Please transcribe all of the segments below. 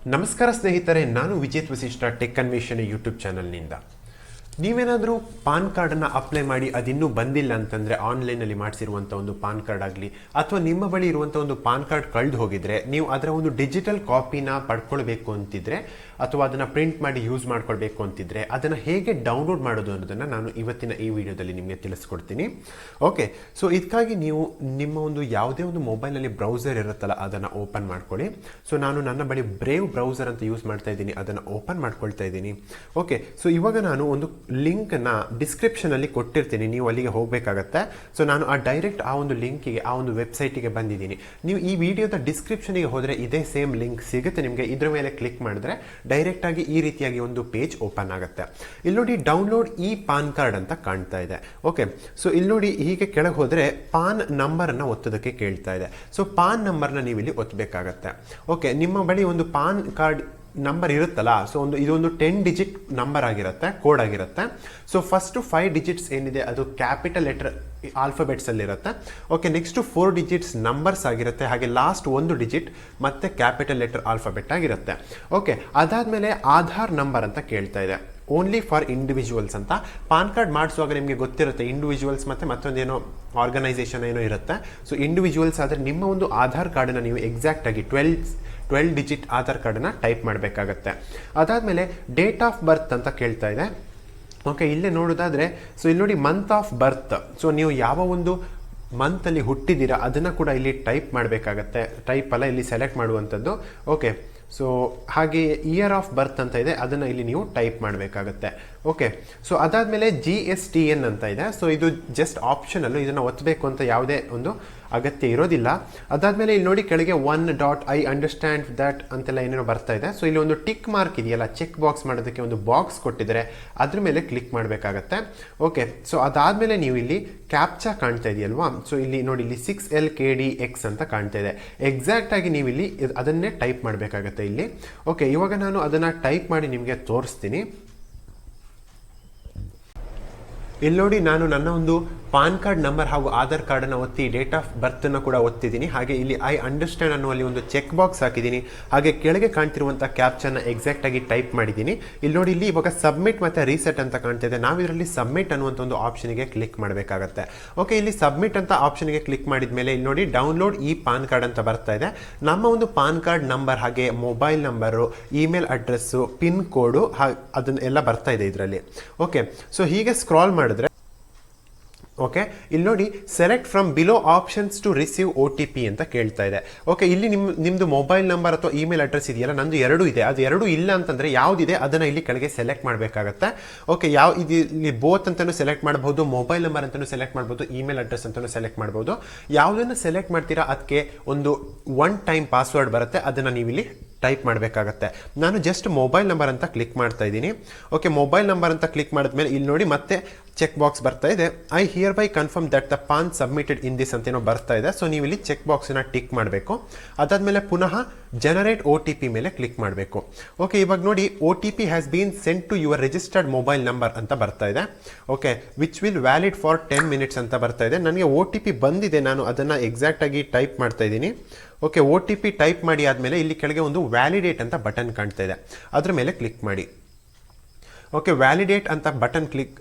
ನಮಸ್ಕಾರ ಸ್ನೇಹಿತರೆ, ನಾನು ವಿಜೇತ್ ವಸಿಷ್ಠ ಟೆಕ್ ಅನ್ವೇಷಣೆ ಯೂಟ್ಯೂಬ್ ಚಾನಲ್ನಿಂದ. ನೀವೇನಾದರೂ ಪಾನ್ ಕಾರ್ಡನ್ನು ಅಪ್ಲೈ ಮಾಡಿ ಅದಿನ್ನೂ ಬಂದಿಲ್ಲ ಅಂತಂದರೆ ಆನ್ಲೈನಲ್ಲಿ ಮಾಡಿಸಿರುವಂಥ ಒಂದು ಪಾನ್ ಕಾರ್ಡ್ ಆಗಲಿ ಅಥವಾ ನಿಮ್ಮ ಬಳಿ ಇರುವಂಥ ಒಂದು ಪಾನ್ ಕಾರ್ಡ್ ಕಳೆದು ಹೋಗಿದ್ರೆ ನೀವು ಅದರ ಒಂದು ಡಿಜಿಟಲ್ ಕಾಪಿನ ಪಡ್ಕೊಳ್ಬೇಕು ಅಂತಿದ್ರೆ ಅಥವಾ ಅದನ್ನು ಪ್ರಿಂಟ್ ಮಾಡಿ ಯೂಸ್ ಮಾಡ್ಕೊಳ್ಬೇಕು ಅಂತಿದ್ರೆ ಅದನ್ನು ಹೇಗೆ ಡೌನ್ಲೋಡ್ ಮಾಡೋದು ಅನ್ನೋದನ್ನು ನಾನು ಇವತ್ತಿನ ಈ ವಿಡಿಯೋದಲ್ಲಿ ನಿಮಗೆ ತಿಳಿಸ್ಕೊಡ್ತೀನಿ. ಓಕೆ, ಸೊ ಇದಕ್ಕಾಗಿ ನೀವು ನಿಮ್ಮ ಒಂದು ಯಾವುದೇ ಒಂದು ಮೊಬೈಲಲ್ಲಿ ಬ್ರೌಸರ್ ಇರುತ್ತಲ್ಲ ಅದನ್ನು ಓಪನ್ ಮಾಡ್ಕೊಳ್ಳಿ. ಸೊ ನಾನು ನನ್ನ ಬಳಿ ಬ್ರೇವ್ ಬ್ರೌಸರ್ ಅಂತ ಯೂಸ್ ಮಾಡ್ತಾ ಇದ್ದೀನಿ, ಅದನ್ನು ಓಪನ್ ಮಾಡ್ಕೊಳ್ತಾ ಇದ್ದೀನಿ. ಓಕೆ, ಸೊ ಇವಾಗ ನಾನು ಒಂದು ಲಿಂಕನ್ನು ಡಿಸ್ಕ್ರಿಪ್ಷನಲ್ಲಿ ಕೊಟ್ಟಿರ್ತೀನಿ, ನೀವು ಅಲ್ಲಿಗೆ ಹೋಗಬೇಕಾಗತ್ತೆ. ಸೊ ನಾನು ಡೈರೆಕ್ಟ್ ಆ ಒಂದು ಲಿಂಕಿಗೆ ಆ ಒಂದು ವೆಬ್ಸೈಟಿಗೆ ಬಂದಿದ್ದೀನಿ. ನೀವು ಈ ವಿಡಿಯೋದ ಡಿಸ್ಕ್ರಿಪ್ಷನಿಗೆ ಹೋದರೆ ಇದೇ ಸೇಮ್ ಲಿಂಕ್ ಸಿಗುತ್ತೆ ನಿಮಗೆ. ಇದರ ಮೇಲೆ ಕ್ಲಿಕ್ ಮಾಡಿದ್ರೆ ಡೈರೆಕ್ಟಾಗಿ ಈ ರೀತಿಯಾಗಿ ಒಂದು ಪೇಜ್ ಓಪನ್ ಆಗುತ್ತೆ. ಇಲ್ಲಿ ನೋಡಿ ಡೌನ್ಲೋಡ್ ಈ ಪಾನ್ ಕಾರ್ಡ್ ಅಂತ ಕಾಣ್ತಾ ಇದೆ. ಓಕೆ, ಸೊ ಇಲ್ಲಿ ನೋಡಿ ಹೀಗೆ ಕೆಳಗೆ ಹೋದರೆ ಪಾನ್ ನಂಬರನ್ನು ಒತ್ತೋದಕ್ಕೆ ಕೇಳ್ತಾ ಇದೆ. ಸೊ ಪಾನ್ ನಂಬರ್ನ ನೀವು ಇಲ್ಲಿ ಒತ್ತಬೇಕಾಗತ್ತೆ. ಓಕೆ, ನಿಮ್ಮ ಬಳಿ ಒಂದು ಪಾನ್ ಕಾರ್ಡ್ ನಂಬರ್ ಇರುತ್ತಲ್ಲ, ಸೊ ಇದೊಂದು 10 ಡಿಜಿಟ್ ನಂಬರ್ ಆಗಿರುತ್ತೆ, ಕೋಡ್ ಆಗಿರುತ್ತೆ. ಸೊ ಫಸ್ಟು 5 ಡಿಜಿಟ್ಸ್ ಏನಿದೆ ಅದು ಕ್ಯಾಪಿಟಲ್ ಲೆಟರ್ ಆಲ್ಫಾಬೆಟ್ಸಲ್ಲಿರುತ್ತೆ. ಓಕೆ, ನೆಕ್ಸ್ಟು 4 ಡಿಜಿಟ್ಸ್ ನಂಬರ್ಸ್ ಆಗಿರುತ್ತೆ, ಹಾಗೆ ಲಾಸ್ಟ್ 1 ಡಿಜಿಟ್ ಮತ್ತೆ ಕ್ಯಾಪಿಟಲ್ ಲೆಟರ್ ಆಲ್ಫಾಬೆಟ್ ಆಗಿರುತ್ತೆ. ಓಕೆ, ಅದಾದಮೇಲೆ ಆಧಾರ್ ನಂಬರ್ ಅಂತ ಕೇಳ್ತಾ ಇದೆ, ಓನ್ಲಿ ಫಾರ್ ಇಂಡಿವಿಜುವಲ್ಸ್ ಅಂತ. ಪಾನ್ ಕಾರ್ಡ್ ಮಾಡಿಸುವಾಗ ನಿಮಗೆ ಗೊತ್ತಿರುತ್ತೆ ಇಂಡಿವಿಜುವಲ್ಸ್ ಮತ್ತು ಮತ್ತೊಂದೇನೋ ಆರ್ಗನೈಸೇಷನ್ ಏನೋ ಇರುತ್ತೆ. ಸೊ ಇಂಡಿವಿಜುವಲ್ಸ್ ಆದರೆ ನಿಮ್ಮ ಒಂದು ಆಧಾರ್ ಕಾರ್ಡನ್ನು ನೀವು ಎಕ್ಸಾಕ್ಟಾಗಿ 12 ಡಿಜಿಟ್ ಆಧಾರ್ ಕಾರ್ಡನ್ನು ಟೈಪ್ ಮಾಡಬೇಕಾಗತ್ತೆ. ಅದಾದಮೇಲೆ ಡೇಟ್ ಆಫ್ ಬರ್ತ್ ಅಂತ ಕೇಳ್ತಾ ಇದೆ. ಓಕೆ, ಇಲ್ಲೇ ನೋಡೋದಾದರೆ ಸೊ ಇಲ್ಲಿ ನೋಡಿ ಮಂತ್ ಆಫ್ ಬರ್ತ್. ಸೊ ನೀವು ಯಾವ ಒಂದು ಮಂತಲ್ಲಿ ಹುಟ್ಟಿದ್ದೀರಾ ಅದನ್ನು ಕೂಡ ಇಲ್ಲಿ ಟೈಪ್ ಮಾಡಬೇಕಾಗತ್ತೆ. ಟೈಪ್ ಅಲ್ಲ, ಇಲ್ಲಿ ಸೆಲೆಕ್ಟ್ ಮಾಡುವಂಥದ್ದು. ಓಕೆ, ಸೊ ಹಾಗೆ ಇಯರ್ ಆಫ್ ಬರ್ತ್ ಅಂತ ಇದೆ, ಅದನ್ನು ಇಲ್ಲಿ ನೀವು ಟೈಪ್ ಮಾಡಬೇಕಾಗತ್ತೆ. ಓಕೆ, ಸೊ ಅದಾದಮೇಲೆ GSTN ಅಂತ ಇದೆ. ಸೊ ಇದು ಜಸ್ಟ್ ಆಪ್ಷನಲ್ಲು, ಇದನ್ನು ಒತ್ತಬೇಕು ಅಂತ ಯಾವುದೇ ಒಂದು ಅಗತ್ಯ ಇರೋದಿಲ್ಲ. ಅದಾದಮೇಲೆ ಇಲ್ಲಿ ನೋಡಿ ಕೆಳಗೆ I ಅಂಡರ್ಸ್ಟ್ಯಾಂಡ್ ದ್ಯಾಟ್ ಅಂತೆಲ್ಲ ಏನೇನೋ ಬರ್ತಾ ಇದೆ. ಸೊ ಇಲ್ಲಿ ಒಂದು ಟಿಕ್ ಮಾರ್ಕ್ ಇದೆಯಲ್ಲ, ಚೆಕ್ ಬಾಕ್ಸ್ ಮಾಡೋದಕ್ಕೆ ಒಂದು ಬಾಕ್ಸ್ ಕೊಟ್ಟಿದ್ದಾರೆ, ಅದ್ರ ಮೇಲೆ ಕ್ಲಿಕ್ ಮಾಡಬೇಕಾಗತ್ತೆ. ಓಕೆ, ಸೊ ಅದಾದಮೇಲೆ ನೀವು ಇಲ್ಲಿ ಕ್ಯಾಪ್ಚಾ ಕಾಣ್ತಾ ಇದೆಯಲ್ವಾ, ಸೊ ಇಲ್ಲಿ ನೋಡಿ ಇಲ್ಲಿ 6LKDX ಅಂತ ಕಾಣ್ತಾ ಇದೆ. ಎಕ್ಸಾಕ್ಟಾಗಿ ನೀವು ಇಲ್ಲಿ ಅದನ್ನೇ ಟೈಪ್ ಮಾಡಬೇಕಾಗತ್ತೆ ಇಲ್ಲಿ. ಓಕೆ, ಇವಾಗ ನಾನು ಅದನ್ನು ಟೈಪ್ ಮಾಡಿ ನಿಮಗೆ ತೋರಿಸ್ತೀನಿ. ಇಲ್ಲಿ ನೋಡಿ ನಾನು ನನ್ನ ಒಂದು ಪಾನ್ ಕಾರ್ಡ್ ನಂಬರ್ ಹಾಗೂ ಆಧಾರ್ ಕಾರ್ಡನ್ನು ಒತ್ತಿ ಡೇಟ್ ಆಫ್ ಬರ್ತನ್ನು ಕೂಡ ಒತ್ತಿದ್ದೀನಿ. ಹಾಗೆ ಇಲ್ಲಿ ಐ ಅಂಡರ್ಸ್ಟ್ಯಾಂಡ್ ಅನ್ನುವಲ್ಲಿ ಒಂದು ಚೆಕ್ ಬಾಕ್ಸ್ ಹಾಕಿದ್ದೀನಿ. ಹಾಗೆ ಕೆಳಗೆ ಕಾಣ್ತಿರುವಂಥ ಕ್ಯಾಪ್ಚನ್ನ ಎಕ್ಸಾಕ್ಟಾಗಿ ಟೈಪ್ ಮಾಡಿದ್ದೀನಿ. ಇಲ್ಲಿ ನೋಡಿ ಇಲ್ಲಿ ಇವಾಗ ಸಬ್ಮಿಟ್ ಮತ್ತು ರೀಸೆಟ್ ಅಂತ ಕಾಣ್ತಿದೆ. ನಾವು ಇದರಲ್ಲಿ ಸಬ್ಮಿಟ್ ಅನ್ನುವಂಥ ಒಂದು ಆಪ್ಷನ್ಗೆ ಕ್ಲಿಕ್ ಮಾಡಬೇಕಾಗತ್ತೆ. ಓಕೆ, ಇಲ್ಲಿ ಸಬ್ಮಿಟ್ ಅಂತ ಆಪ್ಷನ್ಗೆ ಕ್ಲಿಕ್ ಮಾಡಿದ ಮೇಲೆ ಇಲ್ಲಿ ನೋಡಿ ಡೌನ್ಲೋಡ್ ಈ ಪಾನ್ ಕಾರ್ಡ್ ಅಂತ ಬರ್ತಾ ಇದೆ. ನಮ್ಮ ಒಂದು ಪಾನ್ ಕಾರ್ಡ್ ನಂಬರ್ ಹಾಗೆ mobile number, email address, pin code ಅದನ್ನೆಲ್ಲ ಬರ್ತಾ ಇದೆ ಇದರಲ್ಲಿ. ಓಕೆ, ಸೊ ಹೀಗೆ ಸ್ಕ್ರಾಲ್ ಮಾಡಿದ್ರೆ ಓಕೆ, ಇಲ್ಲಿ ನೋಡಿ select from below options to receive OTP ಅಂತ ಕೇಳ್ತಾ ಇದೆ. ಓಕೆ, ಇಲ್ಲಿ ನಿಮ್ಮದು ಮೊಬೈಲ್ ನಂಬರ್ ಅಥವಾ ಇಮೇಲ್ ಅಡ್ರೆಸ್ ಇದೆಯಲ್ಲ, ನಂದು 2 ಇದೆ. ಅದು 2 ಇಲ್ಲ ಅಂತಂದರೆ ಯಾವುದಿದೆ ಅದನ್ನು ಇಲ್ಲಿ ಕೆಳಗೆ ಸೆಲೆಕ್ಟ್ ಮಾಡಬೇಕಾಗತ್ತೆ. ಓಕೆ, ಇಲ್ಲಿ ಬೋತ್ ಅಂತಲೂ ಸೆಲೆಕ್ಟ್ ಮಾಡಬಹುದು, ಮೊಬೈಲ್ ನಂಬರ್ ಅಂತಲೂ ಸೆಲೆಕ್ಟ್ ಮಾಡ್ಬೋದು, ಇಮೇಲ್ ಅಡ್ರೆಸ್ ಅಂತಲೂ ಸೆಲೆಕ್ಟ್ ಮಾಡ್ಬೋದು. ಯಾವುದನ್ನು ಸೆಲೆಕ್ಟ್ ಮಾಡ್ತೀರಾ ಅದಕ್ಕೆ ಒಂದು 1 ಟೈಮ್ ಪಾಸ್ವರ್ಡ್ ಬರುತ್ತೆ, ಅದನ್ನು ನೀವು ಇಲ್ಲಿ ಟೈಪ್ ಮಾಡಬೇಕಾಗತ್ತೆ. ನಾನು ಜಸ್ಟ್ ಮೊಬೈಲ್ ನಂಬರ್ ಅಂತ ಕ್ಲಿಕ್ ಮಾಡ್ತಾ ಇದ್ದೀನಿ. ಓಕೆ, ಮೊಬೈಲ್ ನಂಬರ್ ಅಂತ ಕ್ಲಿಕ್ ಮಾಡಿದ್ಮೇಲೆ ಇಲ್ಲಿ ನೋಡಿ ಮತ್ತೆ ಚೆಕ್ ಬಾಕ್ಸ್ ಬರ್ತಾ ಇದೆ. I hereby confirm that the PAN submitted in this ಅಂತೇನೋ ಬರ್ತಾ ಇದೆ. ಸೊ ನೀವು ಇಲ್ಲಿ ಚೆಕ್ ಬಾಕ್ಸನ್ನ ಟಿಕ್ ಮಾಡಬೇಕು. ಅದಾದಮೇಲೆ ಪುನಃ ಜನರೇಟ್ OTP ಮೇಲೆ ಕ್ಲಿಕ್ ಮಾಡಬೇಕು. ಓಕೆ, ಇವಾಗ ನೋಡಿ OTP has been sent to your registered mobile number ಅಂತ ಬರ್ತಾ ಇದೆ. Okay, which will valid for 10 minutes ಅಂತ ಬರ್ತಾ ಇದೆ. ನನಗೆ OTP ಬಂದಿದೆ, ನಾನು ಅದನ್ನು ಎಕ್ಸಾಕ್ಟಾಗಿ ಟೈಪ್ ಮಾಡ್ತಾ ಇದ್ದೀನಿ. ಓಕೆ, OTP ಟೈಪ್ ಮಾಡಿ ಆದಮೇಲೆ ಇಲ್ಲಿ ಕೆಳಗೆ ಒಂದು ವ್ಯಾಲಿಡೇಟ್ ಅಂತ ಬಟನ್ ಕಾಣ್ತಾ ಇದೆ, ಅದ್ರ ಮೇಲೆ ಕ್ಲಿಕ್ ಮಾಡಿ. ಓಕೆ, ವ್ಯಾಲಿಡೇಟ್ ಅಂತ ಬಟನ್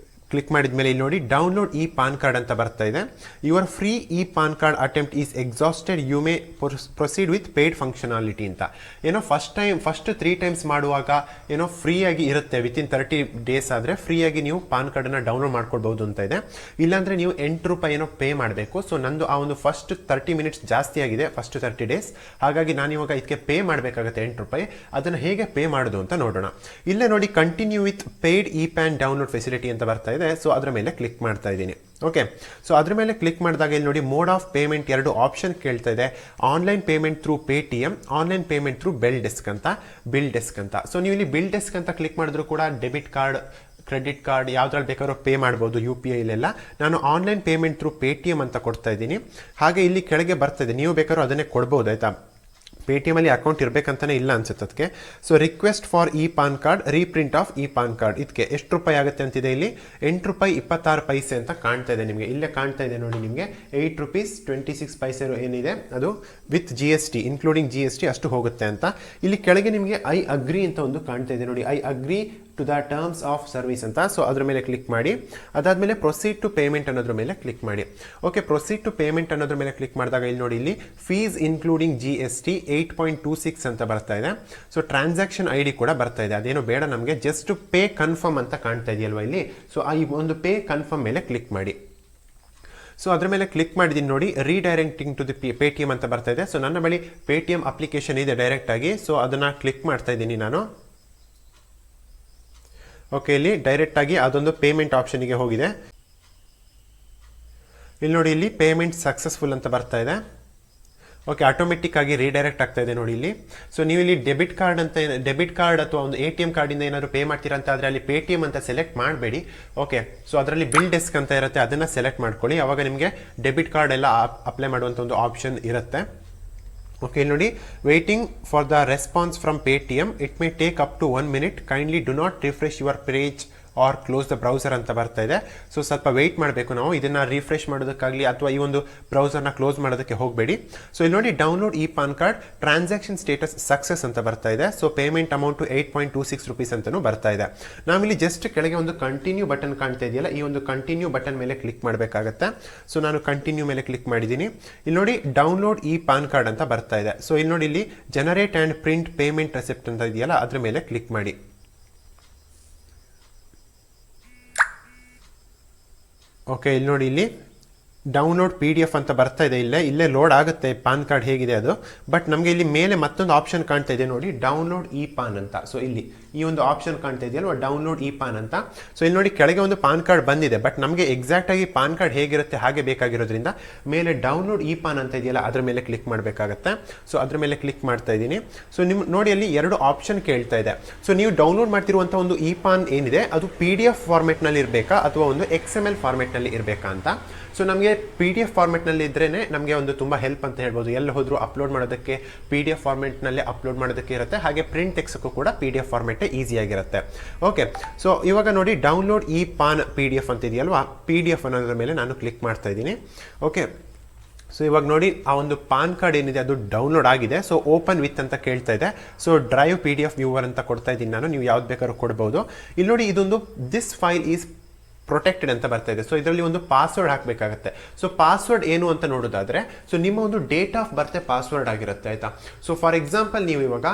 ಕ್ಲಿಕ್ ಮಾಡಿದ ಮೇಲೆ ಇಲ್ಲಿ ನೋಡಿ ಡೌನ್ಲೋಡ್ ಈ ಪಾನ್ ಕಾರ್ಡ್ ಅಂತ ಬರ್ತಾ ಇದೆ. Your free e PAN card attempt is exhausted, you may proceed with paid functionality ಅಂತ. ಏನೋ ಫಸ್ಟ್ 3 ಟೈಮ್ಸ್ ಮಾಡುವಾಗ ಏನೋ ಫ್ರೀಯಾಗಿ ಇರುತ್ತೆ, ವಿತಿನ್ 30 ಡೇಸ್ ಆದರೆ ಫ್ರೀಯಾಗಿ ನೀವು ಪಾನ್ ಕಾರ್ಡನ್ನು ಡೌನ್ಲೋಡ್ ಮಾಡ್ಕೊಳ್ಬೋದು ಅಂತ ಇದೆ. ಇಲ್ಲಾಂದರೆ ನೀವು ₹8 ಏನೋ ಪೇ ಮಾಡಬೇಕು. ಸೊ ನಂದು ಆ ಒಂದು ಫಸ್ಟ್ 30 ಮಿನಿಟ್ಸ್ ಜಾಸ್ತಿ ಆಗಿದೆ, ಫಸ್ಟ್ 30 ಡೇಸ್. ಹಾಗಾಗಿ ನಾನು ಇವಾಗ ಇದಕ್ಕೆ ಪೇ ಮಾಡಬೇಕಾಗುತ್ತೆ ₹8. ಅದನ್ನು ಹೇಗೆ ಪೇ ಮಾಡೋದು ಅಂತ ನೋಡೋಣ. ಇಲ್ಲೇ ನೋಡಿ continue with paid E PAN download facility ಅಂತ ಬರ್ತಾ ಇದೆ. ಸೊ ಅದರ ಮೇಲೆ ಕ್ಲಿಕ್ ಮಾಡ್ತಾ ಇದ್ದೀನಿ. ಓಕೆ, ಸೊ ಅದ್ರ ಮೇಲೆ ಕ್ಲಿಕ್ ಮಾಡಿದಾಗ ಇಲ್ಲಿ ನೋಡಿ ಮೋಡ್ ಆಫ್ ಪೇಮೆಂಟ್ 2 ಆಪ್ಷನ್ ಕೇಳ್ತಾ ಇದೆ. Online payment through Paytm, online payment through bill desk ಅಂತ. ಸೊ ನೀವು ಇಲ್ಲಿ ಬಿಲ್ ಡೆಸ್ಕ್ ಅಂತ ಕ್ಲಿಕ್ ಮಾಡಿದ್ರು ಕೂಡ ಡೆಬಿಟ್ ಕಾರ್ಡ್, ಕ್ರೆಡಿಟ್ ಕಾರ್ಡ್ ಯಾವುದ್ರಲ್ಲಿ ಬೇಕಾದ್ರೂ ಪೇ ಮಾಡ್ಬೋದು, UPI ಇಲ್ಲೆಲ್ಲ. ನಾನು ಆನ್ಲೈನ್ ಪೇಮೆಂಟ್ ಥ್ರೂ Paytm ಅಂತ ಕೊಡ್ತಾ ಇದ್ದೀನಿ. ಹಾಗೆ ಇಲ್ಲಿ ಕೆಳಗೆ ಬರ್ತಾ ಇದೆ, ನೀವು ಬೇಕಾದ್ರೂ ಅದನ್ನೇ ಕೊಡ್ಬೋದು ಆಯಿತಾ. ಪೇಟಿಎಮಲ್ಲಿ ಅಕೌಂಟ್ ಇರಬೇಕಂತಲೇ ಇಲ್ಲ ಅನ್ಸುತ್ತೆ ಅದಕ್ಕೆ. So request for E PAN card, reprint of E PAN card, ಇದಕ್ಕೆ ಎಷ್ಟು ರೂಪಾಯಿ ಆಗುತ್ತೆ ಅಂತಿದೆ ಇಲ್ಲಿ, ₹8.26 ಅಂತ ಕಾಣ್ತಾ ಇದೆ ನಿಮಗೆ. ಇಲ್ಲೇ ಕಾಣ್ತಾ ಇದೆ ನೋಡಿ ನಿಮಗೆ ₹8.26 ಏನಿದೆ ಅದು ವಿತ್ GST ಇನ್ಕ್ಲೂಡಿಂಗ್ GST ಅಷ್ಟು ಹೋಗುತ್ತೆ ಅಂತ. ಇಲ್ಲಿ ಕೆಳಗೆ ನಿಮಗೆ ಐ ಅಗ್ರಿ ಅಂತ ಒಂದು ಕಾಣ್ತಾ ಇದೆ ನೋಡಿ, I agree to the terms of service ಅಂತ. ಸೊ ಅದ್ರ ಮೇಲೆ ಕ್ಲಿಕ್ ಮಾಡಿ. ಅದಾದಮೇಲೆ ಪ್ರೊಸೀಡ್ ಟು ಪೇಮೆಂಟ್ ಅನ್ನೋದ್ರ ಮೇಲೆ ಕ್ಲಿಕ್ ಮಾಡಿ. ಓಕೆ, ಪ್ರೊಸೀಡ್ ಟು ಪೇಮೆಂಟ್ ಅನ್ನೋದ್ರ ಮೇಲೆ ಕ್ಲಿಕ್ ಮಾಡಿದಾಗ ಇಲ್ಲಿ ನೋಡಿ, ಇಲ್ಲಿ ಫೀಸ್ ಇನ್ಕ್ಲೂಡಿಂಗ್ GST 8.26 ಅಂತ ಬರ್ತಾ ಇದೆ. ಸೊ ಟ್ರಾನ್ಸಾಕ್ಷನ್ ID ಕೂಡ ಬರ್ತಾ ಇದೆ, ಅದೇನೋ ಬೇಡ ನಮಗೆ, ಜಸ್ಟ್ ಪೇ ಕನ್ಫರ್ಮ್ ಅಂತ ಕಾಣ್ತಾ ಇದೆಯಲ್ವಾ ಇಲ್ಲಿ. ಸೊ ಈ ಒಂದು ಪೇ ಕನ್ಫರ್ಮ್ ಮೇಲೆ ಕ್ಲಿಕ್ ಮಾಡಿ. ಸೊ ಅದ್ರ ಮೇಲೆ ಕ್ಲಿಕ್ ಮಾಡಿದ್ದೀನಿ ನೋಡಿ, ರೀಡೈರೆಕ್ಟಿಂಗ್ ಟು ದಿ ಪೇಟಿಎಂ ಅಂತ ಬರ್ತಾ ಇದೆ. ಸೊ ನನ್ನ ಬಳಿ ಪೇಟಿಎಂ ಅಪ್ಲಿಕೇಶನ್ ಇದೆ ಡೈರೆಕ್ಟ್ ಆಗಿ, ಸೊ ಅದನ್ನು ಕ್ಲಿಕ್ ಮಾಡ್ತಾ ಇದ್ದೀನಿ ನಾನು. ಓಕೆ, ಇಲ್ಲಿ ಡೈರೆಕ್ಟ್ ಆಗಿ ಅದೊಂದು ಪೇಮೆಂಟ್ ಆಪ್ಷನ್ಗೆ ಹೋಗಿದೆ. ಇಲ್ಲಿ ನೋಡಿ, ಇಲ್ಲಿ ಪೇಮೆಂಟ್ ಸಕ್ಸಸ್ಫುಲ್ ಅಂತ ಬರ್ತಾ ಇದೆ. ಓಕೆ, ಆಟೋಮೆಟಿಕ್ ಆಗಿ ರೀಡೈರೆಕ್ಟ್ ಆಗ್ತಾ ಇದೆ ನೋಡಿ ಇಲ್ಲಿ. ಸೊ ನೀವು ಇಲ್ಲಿ ಡೆಬಿಟ್ ಕಾರ್ಡ್ ಅಥವಾ ಒಂದು ATM ಕಾರ್ಡಿಂದ ಏನಾದರೂ ಪೇ ಮಾಡ್ತೀರಾ ಅಂತ ಆದರೆ ಅಲ್ಲಿ ಪೇಟಿಎಂ ಅಂತ ಸೆಲೆಕ್ಟ್ ಮಾಡಬೇಡಿ. ಓಕೆ, ಸೊ ಅದರಲ್ಲಿ ಬಿಲ್ ಡೆಸ್ಕ್ ಅಂತ ಇರುತ್ತೆ, ಅದನ್ನು ಸೆಲೆಕ್ಟ್ ಮಾಡ್ಕೊಳ್ಳಿ. ಅವಾಗ ನಿಮಗೆ ಡೆಬಿಟ್ ಕಾರ್ಡ್ ಎಲ್ಲ ಅಪ್ಲೈ ಮಾಡುವಂಥ ಒಂದು ಆಪ್ಷನ್ ಇರುತ್ತೆ. ಓಕೆ, ಇಲ್ಲಿ ನೋಡಿ, waiting for the response from Paytm, it may take up to 1 minute, kindly do not refresh your page or close the browser ಅಂತ ಬರ್ತಾ ಇದೆ. ಸೊ ಸ್ವಲ್ಪ ವೆಯ್ಟ್ ಮಾಡಬೇಕು ನಾವು, ಇದನ್ನು ರಿಫ್ರೆಶ್ ಮಾಡೋದಕ್ಕಾಗಲಿ ಅಥವಾ ಈ ಒಂದು ಬ್ರೌಸರ್ನ ಕ್ಲೋಸ್ ಮಾಡೋದಕ್ಕೆ ಹೋಗಬೇಡಿ. ಸೊ ಇಲ್ಲಿ ನೋಡಿ, download E PAN card, transaction status success ಅಂತ ಬರ್ತಾ ಇದೆ. ಸೊ ಪೇಮೆಂಟ್ ಅಮೌಂಟು ₹8.26 ಅಂತಲೂ ಬರ್ತಾ ಇದೆ. ನಾವಿಲ್ಲಿ ಜಸ್ಟ್ ಕೆಳಗೆ ಒಂದು ಕಂಟಿನ್ಯೂ ಬಟನ್ ಕಾಣ್ತಾ ಇದೆಯಲ್ಲ, ಈ ಒಂದು ಕಂಟಿನ್ಯೂ ಬಟನ್ ಮೇಲೆ ಕ್ಲಿಕ್ ಮಾಡಬೇಕಾಗತ್ತೆ. ಸೊ ನಾನು ಕಂಟಿನ್ಯೂ ಮೇಲೆ ಕ್ಲಿಕ್ ಮಾಡಿದ್ದೀನಿ. ಇಲ್ಲಿ ನೋಡಿ, ಡೌನ್ಲೋಡ್ ಇ ಪಾನ್ ಕಾರ್ಡ್ ಅಂತ ಬರ್ತಾ ಇದೆ. ಸೊ ಇಲ್ಲಿ ನೋಡಿ, ಇಲ್ಲಿ generate and print payment receipt ಅಂತ ಇದೆಯಲ್ಲ, ಅದ್ರ ಮೇಲೆ ಕ್ಲಿಕ್ ಮಾಡಿ. ಓಕೆ, ಇಲ್ಲಿ ನೋಡಿ, ಇಲ್ಲಿ ಡೌನ್ಲೋಡ್ PDF ಅಂತ ಬರ್ತಾ ಇದೆ. ಇಲ್ಲೇ ಲೋಡ್ ಆಗುತ್ತೆ ಪಾನ್ ಕಾರ್ಡ್ ಹೇಗಿದೆ ಅದು. ಬಟ್ ನಮಗೆ ಇಲ್ಲಿ ಮೇಲೆ ಮತ್ತೊಂದು ಆಪ್ಷನ್ ಕಾಣ್ತಾ ಇದೆ ನೋಡಿ, ಡೌನ್ಲೋಡ್ ಇ ಪಾನ್ ಅಂತ. ಸೊ ಇಲ್ಲಿ ಈ ಒಂದು ಆಪ್ಷನ್ ಕಾಣ್ತಾ ಇದೆಯಲ್ವ, ಡೌನ್ಲೋಡ್ ಇ ಪಾನ್ ಅಂತ. ಸೊ ಇಲ್ಲಿ ನೋಡಿ, ಕೆಳಗೆ ಒಂದು ಪಾನ್ ಕಾರ್ಡ್ ಬಂದಿದೆ, ಬಟ್ ನಮಗೆ ಎಕ್ಸಾಕ್ಟ್ ಆಗಿ ಪಾನ್ ಕಾರ್ಡ್ ಹೇಗಿರುತ್ತೆ ಹಾಗೆ ಬೇಕಾಗಿರೋದ್ರಿಂದ ಮೇಲೆ ಡೌನ್ಲೋಡ್ ಇ ಪಾನ್ ಅಂತ ಇದೆಯಲ್ಲ, ಅದ್ರ ಮೇಲೆ ಕ್ಲಿಕ್ ಮಾಡಬೇಕಾಗತ್ತೆ. ಸೊ ಅದ್ರ ಮೇಲೆ ಕ್ಲಿಕ್ ಮಾಡ್ತಾ ಇದ್ದೀನಿ. ಸೊ ನಿಮ್ಮ ನೋಡಿ, ಅಲ್ಲಿ 2 ಆಪ್ಷನ್ ಕೇಳ್ತಾ ಇದೆ. ಸೊ ನೀವು ಡೌನ್ಲೋಡ್ ಮಾಡ್ತಿರುವಂಥ ಒಂದು ಇ ಪಾನ್ ಏನಿದೆ ಅದು PDF ಫಾರ್ಮೆಟ್ನಲ್ಲಿ ಇರಬೇಕಾ ಅಥವಾ ಒಂದು XML ಫಾರ್ಮೆಟ್ನಲ್ಲಿ ಇರಬೇಕಾ ಅಂತ. ಸೊ ನಮಗೆ PDF ಫಾರ್ಮೆಟ್ನಲ್ಲಿ ಇದ್ರೇ ನಮಗೆ ಒಂದು ತುಂಬ ಹೆಲ್ಪ್ ಅಂತ ಹೇಳ್ಬೋದು. ಎಲ್ಲ ಹೋದರೂ ಅಪ್ಲೋಡ್ ಮಾಡೋದಕ್ಕೆ PDF ಫಾರ್ಮೆಟ್ನಲ್ಲೇ ಅಪ್ಲೋಡ್ ಮಾಡೋದಕ್ಕೆ ಇರುತ್ತೆ, ಹಾಗೆ ಪ್ರಿಂಟ್ ತೆಗ್ಸೋಕ್ಕೂ ಕೂಡ PDF ಫಾರ್ಮೆಟೇ ಈಸಿಯಾಗಿರುತ್ತೆ. ಓಕೆ, ಸೊ ಇವಾಗ ನೋಡಿ, ಡೌನ್ಲೋಡ್ ಇ ಪಾನ್ PDF ಅಂತ ಇದೆಯಲ್ವಾ, PDF ಅನ್ನೋದ್ರ ಮೇಲೆ ನಾನು ಕ್ಲಿಕ್ ಮಾಡ್ತಾ ಇದ್ದೀನಿ. ಓಕೆ, ಸೊ ಇವಾಗ ನೋಡಿ, ಆ ಒಂದು ಪಾನ್ ಕಾರ್ಡ್ ಏನಿದೆ ಅದು ಡೌನ್ಲೋಡ್ ಆಗಿದೆ. ಸೊ ಓಪನ್ ವಿತ್ ಅಂತ ಕೇಳ್ತಾ ಇದೆ. ಸೊ ಡ್ರೈವ್ PDF ವ್ಯೂವರ್ ಅಂತ ಕೊಡ್ತಾ ಇದ್ದೀನಿ ನಾನು, ನೀವು ಯಾವ್ದು ಬೇಕಾದ್ರೂ ಕೊಡ್ಬೋದು. ಇಲ್ಲಿ ನೋಡಿ, ಇದೊಂದು ದಿಸ್ ಫೈಲ್ ಈಸ್ ಪ್ರೊಟೆಕ್ಟೆಡ್ ಅಂತ ಬರ್ತಾ ಇದೆ. ಸೊ ಇದರಲ್ಲಿ ಒಂದು ಪಾಸ್ವರ್ಡ್ ಹಾಕಬೇಕಾಗತ್ತೆ. ಸೊ ಪಾಸ್ವರ್ಡ್ ಏನು ಅಂತ ನೋಡೋದಾದ್ರೆ, ಸೊ ನಿಮ್ಮ ಒಂದು ಡೇಟ್ ಆಫ್ ಬರ್ತೆ ಪಾಸ್ವರ್ಡ್ ಆಗಿರುತ್ತೆ, ಆಯ್ತಾ. ಸೊ ಫಾರ್ ಎಕ್ಸಾಂಪಲ್ ನೀವು ಇವಾಗ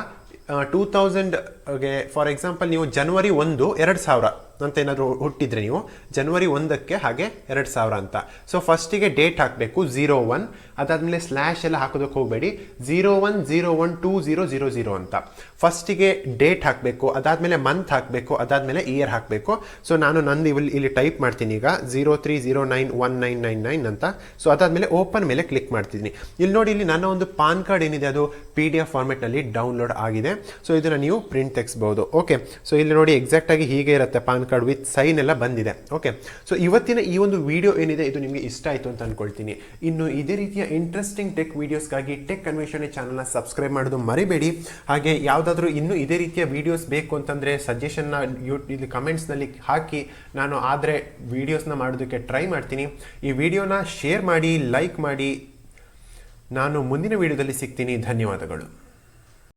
2000ಗೆ ಫಾರ್ ಎಕ್ಸಾಂಪಲ್ ನೀವು ಜನವರಿ 1, 2000 ಅಂತ ಏನಾದರೂ ಹುಟ್ಟಿದ್ರೆ ನೀವು ಜನವರಿ 1ಕ್ಕೆ ಹಾಗೆ 2000 ಅಂತ. ಸೊ ಫಸ್ಟಿಗೆ ಡೇಟ್ ಹಾಕಬೇಕು 01, ಅದಾದಮೇಲೆ ಸ್ಲ್ಯಾಶ್ ಎಲ್ಲ ಹಾಕೋದಕ್ಕೆ ಹೋಗಬೇಡಿ, 01/01/2000 ಅಂತ ಫಸ್ಟಿಗೆ ಡೇಟ್ ಹಾಕಬೇಕು, ಅದಾದಮೇಲೆ ಮಂತ್ ಹಾಕಬೇಕು, ಅದಾದಮೇಲೆ ಇಯರ್ ಹಾಕಬೇಕು. ಸೊ ನಾನು ನಂದು ಇಲ್ಲಿ ಟೈಪ್ ಮಾಡ್ತೀನಿ ಈಗ 03091999 ಅಂತ. ಸೊ ಅದಾದಮೇಲೆ ಓಪನ್ ಮೇಲೆ ಕ್ಲಿಕ್ ಮಾಡ್ತಿದ್ದೀನಿ. ಇಲ್ಲಿ ನೋಡಿ, ಇಲ್ಲಿ ನನ್ನ ಒಂದು ಪಾನ್ ಕಾರ್ಡ್ ಏನಿದೆ ಅದು PDF ಫಾರ್ಮೆಟ್ನಲ್ಲಿ ಡೌನ್ಲೋಡ್ ಆಗಿದೆ. ಸೊ ಇದನ್ನು ನೀವು ಪ್ರಿಂಟ್ ತೆಗೆಸ್ಬೋದು. ಓಕೆ, ಸೊ ಇಲ್ಲಿ ನೋಡಿ, ಎಕ್ಸಾಕ್ಟಾಗಿ ಹೀಗೆ ಇರುತ್ತೆ ಪಾನ್ ಕಾರ್ಡ್ ವಿತ್ ಸೈನ್ ಎಲ್ಲ ಬಂದಿದೆ. ಓಕೆ, ಸೊ ಇವತ್ತಿನ ಈ ಒಂದು ವಿಡಿಯೋ ಏನಿದೆ ಇದು ನಿಮಗೆ ಇಷ್ಟ ಆಯಿತು ಅಂತ ಅನ್ಕೊಳ್ತೀನಿ. ಇನ್ನು ಇದೇ ರೀತಿಯ ಇಂಟ್ರೆಸ್ಟಿಂಗ್ ಟೆಕ್ ವಿಡಿಯೋಸ್ಗಾಗಿ ಟೆಕ್ ಅನ್ವೇಷಣೆ ಚಾನಲ್ನ ಸಬ್ಸ್ಕ್ರೈಬ್ ಮಾಡೋದು ಮರಿಬೇಡಿ. ಹಾಗೆ ಯಾವುದಾದ್ರೂ ಇನ್ನೂ ಇದೇ ರೀತಿಯ ವಿಡಿಯೋಸ್ ಬೇಕು ಅಂತಂದರೆ ಸಜೆಷನ್ನ ಇಲ್ಲಿ ಕಮೆಂಟ್ಸ್ನಲ್ಲಿ ಹಾಕಿ, ನಾನು ಆದರೆ ವಿಡಿಯೋಸ್ನ ಮಾಡೋದಕ್ಕೆ ಟ್ರೈ ಮಾಡ್ತೀನಿ. ಈ ವಿಡಿಯೋನ ಶೇರ್ ಮಾಡಿ, ಲೈಕ್ ಮಾಡಿ. ನಾನು ಮುಂದಿನ ವಿಡಿಯೋದಲ್ಲಿ ಸಿಗ್ತೀನಿ. ಧನ್ಯವಾದಗಳು.